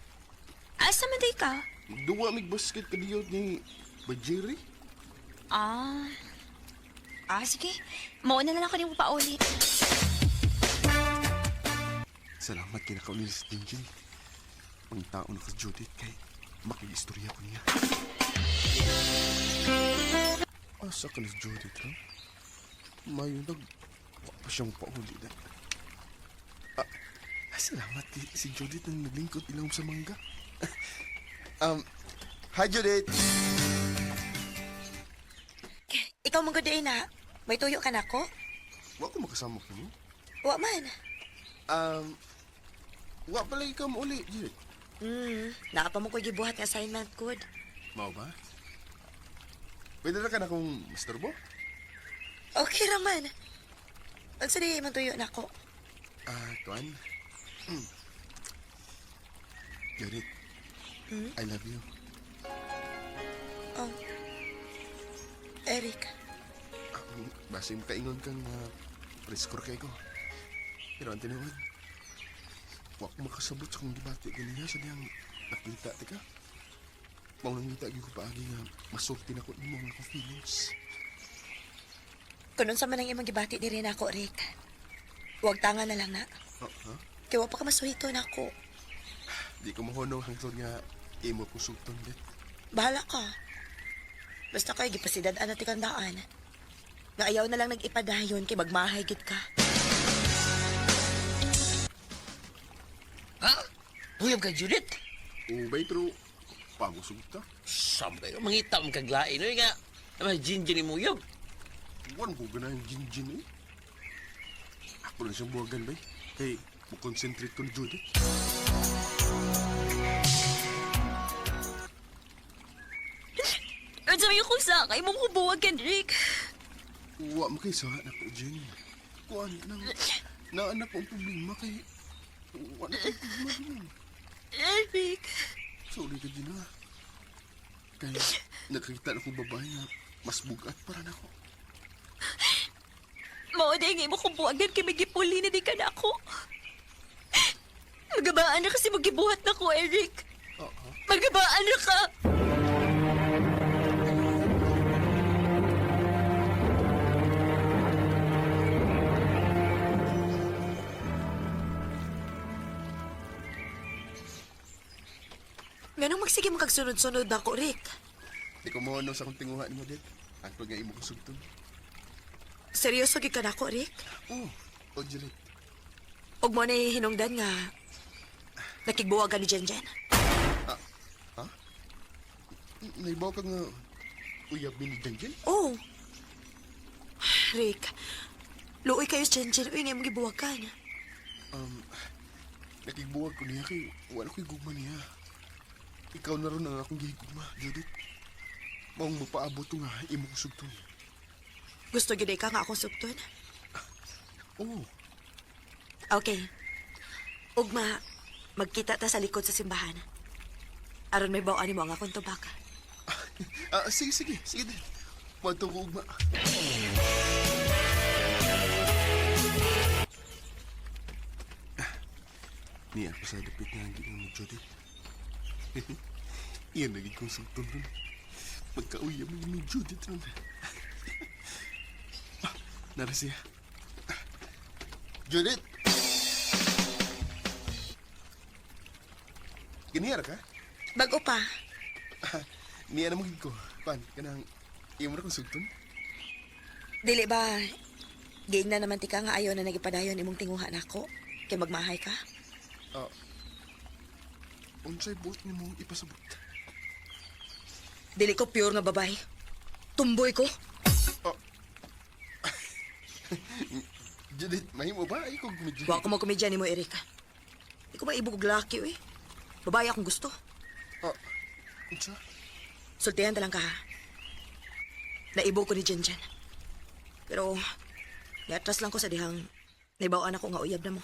Asa man day ka? duwa mig basket kadiyot ni Bajiri. Sige. Mauna na lang ka mo pauli. Salamat kinakaw ni si Jinjin. Ang tao na ka Judith kay makikistorya ko niya. Asa ka ni Judith, ha? Mayo wa pa siyang pauli na. Salamat kay si Judith nang naglingkod ilawom sa mangga. Hi Judith! Ikaw mong gaday na. May tuyo ka na ko? Wa ko makasama ko mo. Wa man. Wa pala ikaw mauli, Judith. Nakapa mo ko gibuhat nga assignment code. Mao ba? Pwede na ka na kung masturbo? Okay raman. Agsaday man tuyo na ko. Tuan. Judith, I love you. Oh. Eric. Basta yung kaingon kang preskor kay ko. Pero ang tinuod, wak makasabot sa kong debate ganiya sa diyang nakita, tika. Maunang ngita ko paagi nga masulti na ko imo nga akong feelings. Kung sa man ang imong gibati diri na ako, Rick. Huwag tanga na lang na. Kaya wa pa ka masuhito na ako. Di ko mahunong hangtod nga imo ko sulton dit. Bahala ka. Basta kay gipasidad-an na tikandaan. Nga ayaw na lang nag-ipadayon kay magmahay gid ka. Ha? Uyab ka, Judith. Ubay, pero pamusog ta. Sabay ka, mangitam kag lain. Ano nga, naman Jinjin ni Muyog. Huwag ko ganang Jinjin eh. Ako lang siyang buwagan, bay. Kay, mukonsentrate ko ni Judith. At sabi ko sa kay mong kubuwag ka, Rick. Huwag mo kayo sa anak ko, Jenny. Kuhaan nang naanak ko ang problema kay... Huwag na kayo problema din. Rick. Sorry ka, Gina. Kaya nakakita na kong babae na mas bugat para na ako. Maudingin mo kubuwagan kay magipuli na di ka na ako. Magabaan na kasi magibuhat na ko, Eric. Magabaan na ka. Ganong magsige mo kagsunod-sunod ako, Rick. Di ko maano sa akong tinguha ni Madet. Ang pag-ay mo kasugtong. Seryoso gid ka na ako, Rick? O, Janet. Ug mo na hinungdan nga nakigbuwagan ni Jenjen. Ha? Naibaw ka nga uyab ni Jenjen? Oh. Rick, luoy kayo sa Jenjen. Uy, nga mong gibuwagan. Nakigbuwag ko niya kay wala ko'y gugma niya. Ikaw na ron ang akong gihigugma, Judith. Maong mapaabot ko nga imo ko sugtong. Gusto gid ka nga akong sugton? Oo. Okay. Ugma, magkita ta sa likod sa simbahan. Aron may bawaan mo ang akong tubak. Sige. Sige din. Matong ko ugma. Niya ako sa dapit nga ang ginang mo, Judith. Iyan naging kong sugtong ron. Magkauyam mo ni Judith ron. Nara siya. Judith! Ganiyar ka? Bago pa. Niya na magiging ko. Pan, kanang iyan mo na kong sugtong? Dili ba, giing na naman tika nga ayaw na nagipadayon imong tinguhan ako. Kay magmahay ka. Unsay buot ni mo ipasabot? Dili ko pure nga babay. Tumboy ko. Judith, mahimo ba? Ay, kung kumidya. Wa ko mo kumedya ni mo, Erika. Di ko maibog og laki, eh. Babae akong gusto. Unsa? Sultihan talang ka, ha? Naibog ko ni Jenjen. Pero, niatras lang ko sa dihang naibawaan ako nga uyab na mo.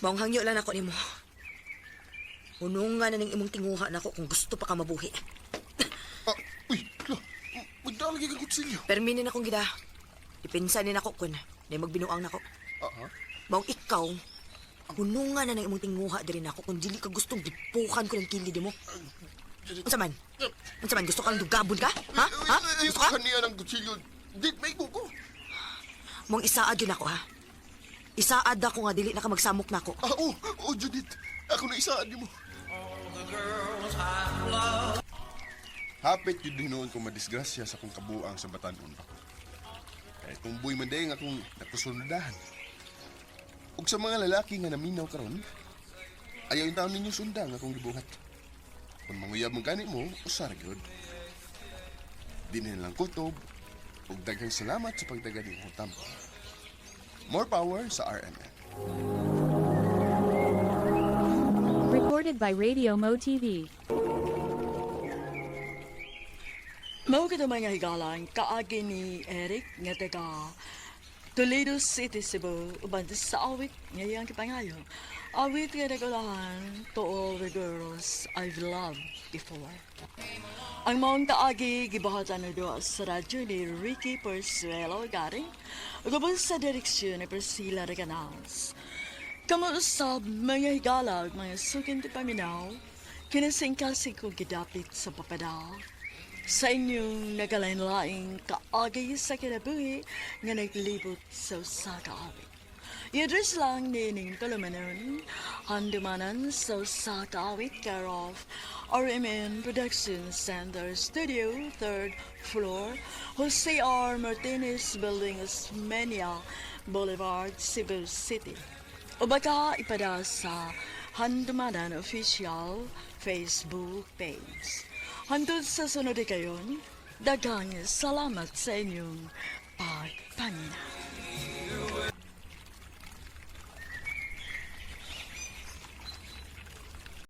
Maong hangyo lang ako ni mo. Unungan na ning imong tinguha na ako kung gusto pa ka mabuhi. Uy, magdalagi ka kutsilyo. Perminin akong gida. Ipinsanin ako kun na magbinuang nako. Maong ikaw, hunungan na ng imong tinguha diri nako kung dili ka gustong gipukan ko ng kilid mo. Unsa man? Gusto kang dugabon ka? Ha? Gusto ka? Kaniya ng kutsilyo. Dit, may kuko. Maong isaad yun ako, ha? Isaad ako nga dili na ka magsamok nako. Oo, Judith. Ako na isaad mo. Hapit yun din noon kung madisgrasya sa kong kabuang sa batanon ako. Kahit kung buhay man dahil akong nakusundahan. Ug sa mga lalaki nga naminaw karon, ayaw yung taon ninyo sundang akong gibuhat. Kung manguyab mong kanit mo, usar gyud. Di na lang kutob, ug daghang salamat sa pagdagan ng tampo. More power sa RMN. Recorded by Radio Mo TV. Mao kita mga higalan, kaagi ni Eric nga taga Toledo City, Cebu, uban sa awit ngayang kipangayo. Awit nga nagulahan to all the girls I've loved before. Ang maong kaagi gibahatan na doon sa radyo ni Ricky Persuelo garing ugabon sa direksyon ni Priscilla Recanals. Kamuusab mga higala mga sukin ti paminaw, kinasingkasing ko gidapit sa papadaw. Sa inyong nagalain-laing kaagay sa kinabuhi nga naglibot sa kaawit. I-address lang ni Ning Palomanon, handumanan sa kaawit care of RMN Production Center Studio, 3rd floor, Jose R. Martinez Building, Osmeña Boulevard, Cebu City. O baka ipada sa Handumanan Official Facebook page. Hantod sa sunod kayon, daghang salamat sa inyong pagpaminaw.